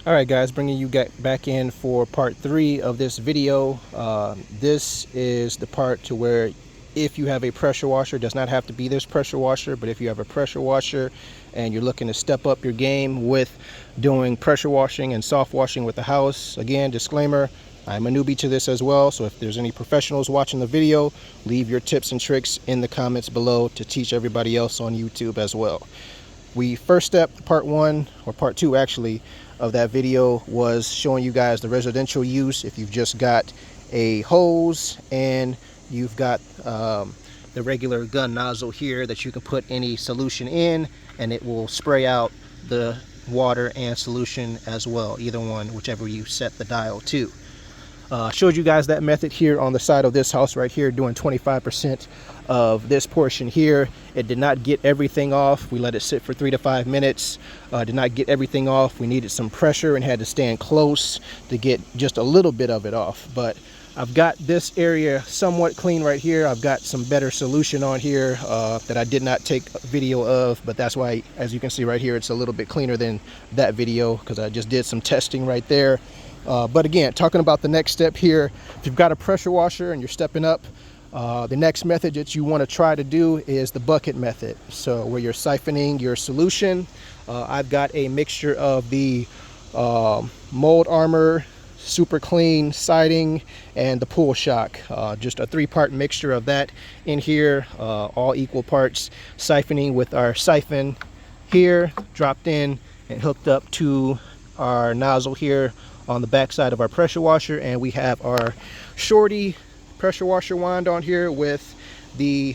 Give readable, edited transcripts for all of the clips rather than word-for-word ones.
All right, guys, bringing you back in for part 3 of this video. This is the part to where if you have a pressure washer, it does not have to be this pressure washer, but if you have a pressure washer and you're looking to step up your game with doing pressure washing and soft washing with the house, again, disclaimer, I'm a newbie to this as well, so if there's any professionals watching the video, leave your tips and tricks in the comments below to teach everybody else on YouTube as well. First step, part 1, or part 2 actually, of that video was showing you guys the residential use. If you've just got a hose and you've got the regular gun nozzle here that you can put any solution in and it will spray out the water and solution as well, either one, whichever you set the dial to. Showed you guys that method here on the side of this house right here, doing 25% of this portion here. It did not get everything off. We let it sit for 3 to 5 minutes. Did not get everything off. We needed some pressure and had to stand close to get just a little bit of it off. But I've got this area somewhat clean right here. I've got some better solution on here that I did not take a video of, but that's why, as you can see right here, it's a little bit cleaner than that video because I just did some testing right there. But again, talking about the next step here, if you've got a pressure washer and you're stepping up, the next method that you want to try to do is the bucket method. So where you're siphoning your solution, I've got a mixture of the mold armor, super clean siding, and the pool shock. Just a 3-part mixture of that in here, all equal parts, siphoning with our siphon here, dropped in and hooked up to our nozzle here on the back side of our pressure washer. And we have our shorty pressure washer wand on here with the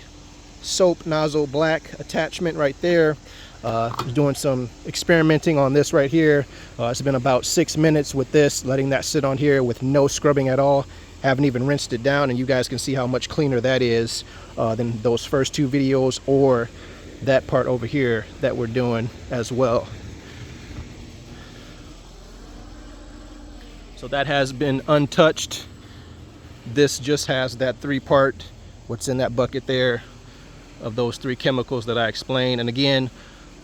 soap nozzle black attachment right there. Doing some experimenting on this right here. It's been about 6 minutes with this, letting that sit on here with no scrubbing at all. Haven't even rinsed it down, and you guys can see how much cleaner that is than those first 2 videos or that part over here that we're doing as well. So that has been untouched. This just has that 3-part, what's in that bucket there, of those 3 chemicals that I explained. And again,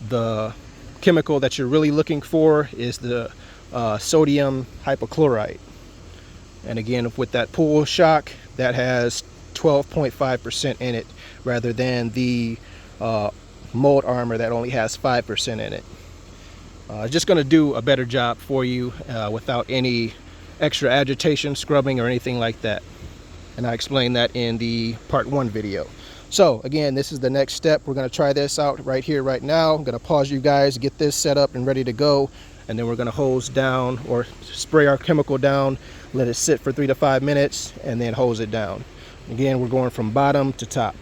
the chemical that you're really looking for is the sodium hypochlorite. And again, with that pool shock, that has 12.5% in it, rather than the mold armor that only has 5% in it. Just going to do a better job for you without any extra agitation, scrubbing, or anything like that. And I explained that in the part 1 video. So again, this is the next step. We're going to try this out right here, right now. I'm going to pause you guys, get this set up and ready to go, and then we're going to hose down or spray our chemical down, let it sit for 3 to 5 minutes, and then hose it down. Again, we're going from bottom to top.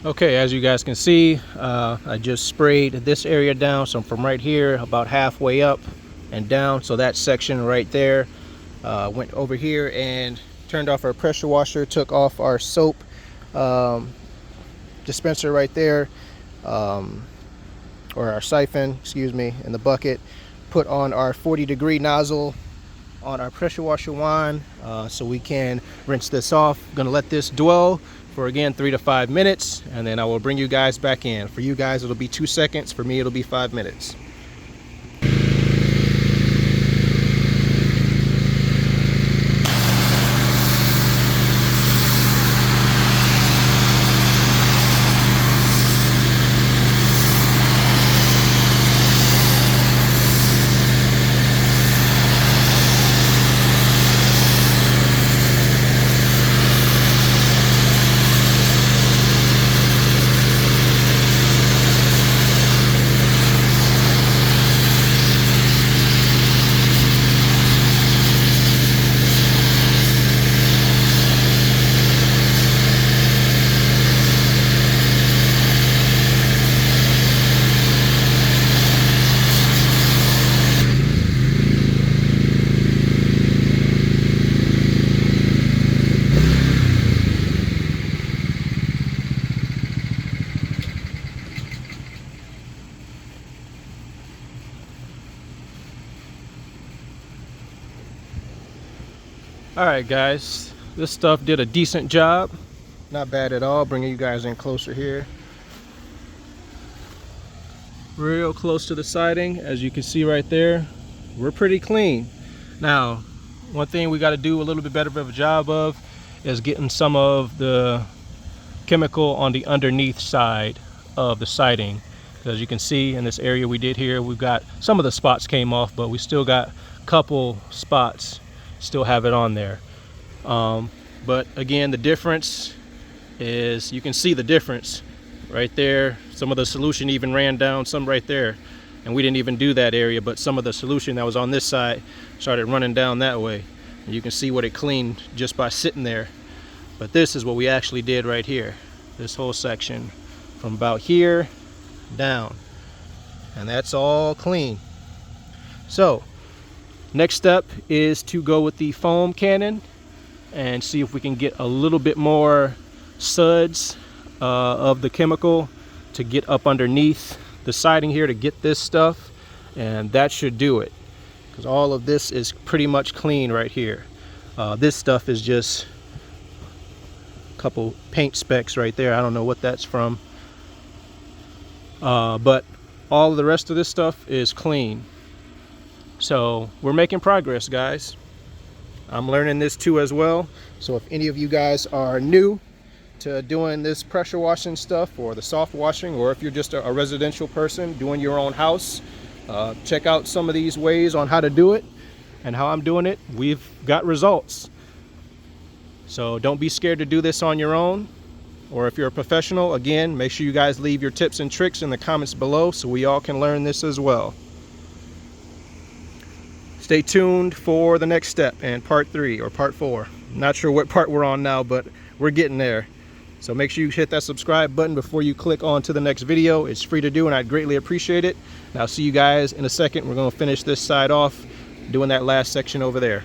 Okay, as you guys can see, I just sprayed this area down. So from right here, about halfway up and down. So that section right there, went over here and turned off our pressure washer, took off our soap dispenser right there, or our siphon, excuse me, in the bucket. Put on our 40-degree nozzle on our pressure washer wand so we can rinse this off. Gonna let this dwell for, again, 3 to 5 minutes, and then I will bring you guys back in. For you guys, it'll be 2 seconds. For me, it'll be 5 minutes. All right, guys, this stuff did a decent job. Not bad at all. Bringing you guys in closer here. Real close to the siding, as you can see right there. We're pretty clean. Now, one thing we got to do a little bit better of a job of is getting some of the chemical on the underneath side of the siding. As you can see in this area we did here, we've got some of the spots came off, but we still got a couple spots still have it on there. But again, the difference is, you can see the difference right there. Some of the solution even ran down some right there, and we didn't even do that area, but some of the solution that was on this side started running down that way. And you can see what it cleaned just by sitting there. But this is what we actually did right here, this whole section from about here down, and that's all clean. So next step is to go with the foam cannon and see if we can get a little bit more suds of the chemical to get up underneath the siding here to get this stuff, and that should do it, because all of this is pretty much clean right here. This stuff is just a couple paint specks right there. I don't know what that's from, but all of the rest of this stuff is clean. So we're making progress, guys. I'm learning this too as well. So if any of you guys are new to doing this pressure washing stuff, or the soft washing, or if you're just a residential person doing your own house, check out some of these ways on how to do it and how I'm doing it. We've got results. So don't be scared to do this on your own. Or if you're a professional, again, make sure you guys leave your tips and tricks in the comments below so we all can learn this as well. Stay tuned for the next step and part 3 or part 4. Not sure what part we're on now, but we're getting there. So make sure you hit that subscribe button before you click on to the next video. It's free to do, and I'd greatly appreciate it. And I'll see you guys in a second. We're going to finish this side off, doing that last section over there.